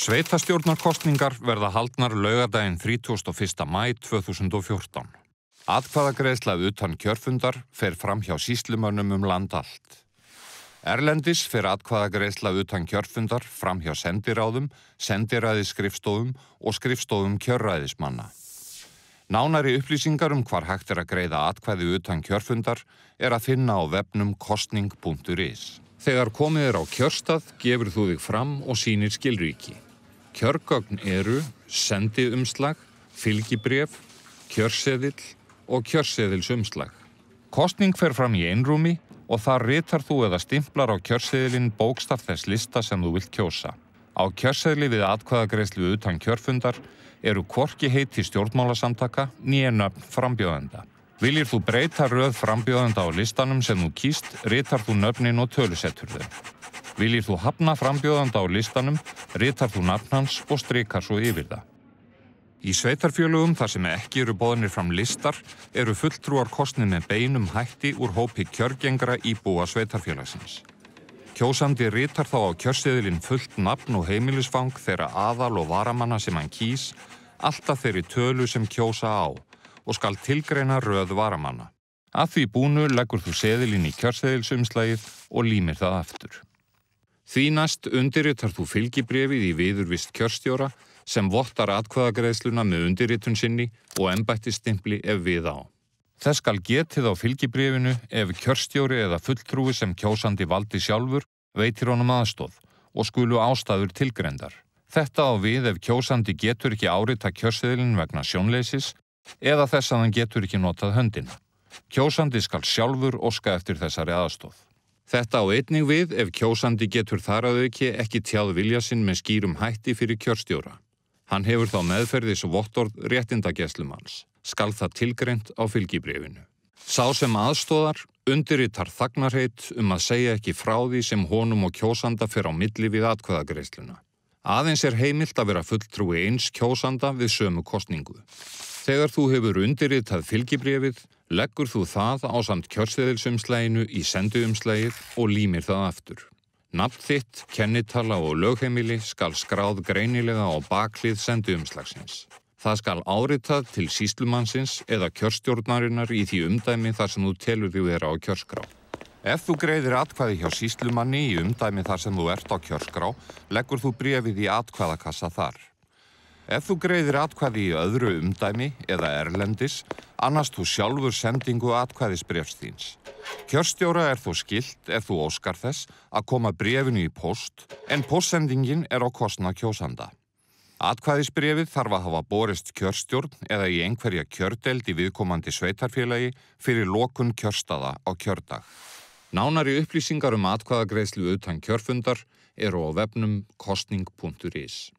Sveitarstjórnarkosningar verða haldnar laugardaginn 31. maí 2014. Atkvæðagreiðsla utan kjörfundar fer fram hjá sýslumönnum land allt. Erlendis fer atkvæðagreiðsla utan kjörfundar fram hjá sendiráðum, sendiræðisskrifstofum og skrifstofum kjörræðismanna. Nánari upplýsingar hvar hægt að greiða atkvæði utan kjörfundar að finna á vefnum kosning.is. Þegar komið á kjörstað gefur þú þig fram og sýnir skilríki. Kjörgögn eru sendiumslag, fylgibréf, kjörseðill og kjörseðilsumslag. Kosning fer fram í einrúmi og þar ritar þú eða stimplar á kjörseðilinn bókstaf þess lista sem þú vilt kjósa. Á kjörseðli við atkvæðagreiðslu utan kjörfundar eru hvorki heiti stjórnmálasamtaka né nöfn frambjóðenda. Viljir þú breyta röð frambjóðenda á listanum sem þú kýst, ritar þú nöfnin og tölusettur þau. Viljir þú hafna frambjóðenda á listanum, ritar þú nafn hans og strikar svo yfir það. Í sveitarfélögum þar sem ekki eru boðnir fram listar eru fulltrúar kosnir með beinum hætti úr hópi kjörgengra íbúa sveitarfélagsins. Kjósandi ritar þá á kjörseðilinn fullt nafn og heimilisfang þeirra aðal- og varamanna sem hann kýs, alltaf þeirri tölu sem kjósa á og skal tilgreina röð varamanna. Að því búnu leggur þú seðilinn í kjörseðilsumslagið og límir það aftur. Því næst undirritar þú fylgibréfið í viðurvist kjörstjóra sem vottar atkvæðagreiðsluna með undirritun sinni og embættisstimpli ef við á. Þess skal getið á fylgibréfinu ef kjörstjóri eða fulltrúi sem kjósandi valdi sjálfur veitir honum aðstoð og skulu ástæður tilgreindar. Þetta á við ef kjósandi getur ekki árita kjörseðilinn vegna sjónleysis eða þess að hann getur ekki notað höndina. Kjósandi skal sjálfur óska eftir þessari aðstoð. Þetta á einnig við ef kjósandi getur þar að auki ekki tjáð vilja sinn með skýrum hætti fyrir kjörstjóra. Hann hefur þá meðferðis vottorð réttindagæslumanns. Skal það tilgreint á fylgibréfinu. Sá sem aðstoðar undirritar þagnarheit að segja ekki frá því sem honum og kjósanda fer á milli við atkvæðagreiðsluna. Aðeins heimilt að vera fulltrúi eins kjósanda við sömu kosningu. Þegar þú hefur undirritað fylgibréfið, leggur þú það ásamt kjörseðilsumslaginu í sendiumslagið og límir það aftur. Nafn þitt, kennitala og lögheimili skal skráð greinilega á bakhlið sendiumslagsins. Það skal áritað til sýslumannsins eða kjörstjórnarinnar í því umdæmi þar sem þú telur því vera á kjörskrá. Ef þú greiðir atkvæði hjá sýslumanni í umdæmi þar sem þú ert á kjörskrá, leggur þú bréfið í atkvæðakassa þar. Ef þú greiðir atkvæði í öðru umdæmi eða erlendis, annast þú sjálfur sendingu atkvæðisbréfs þíns. Kjörstjóra þó skylt ef þú óskar þess að koma bréfinu í póst, en póstsendingin á kostnað kjósanda. Atkvæðisbréfið þarf að hafa borist kjörstjórn eða í einhverja kjördeild í viðkomandi sveitarfélagi fyrir lokun kjörstaða á kjördag. Nánari upplýsingar atkvæðagreiðslu utan kjörfundar eru á vefnum kosning.is.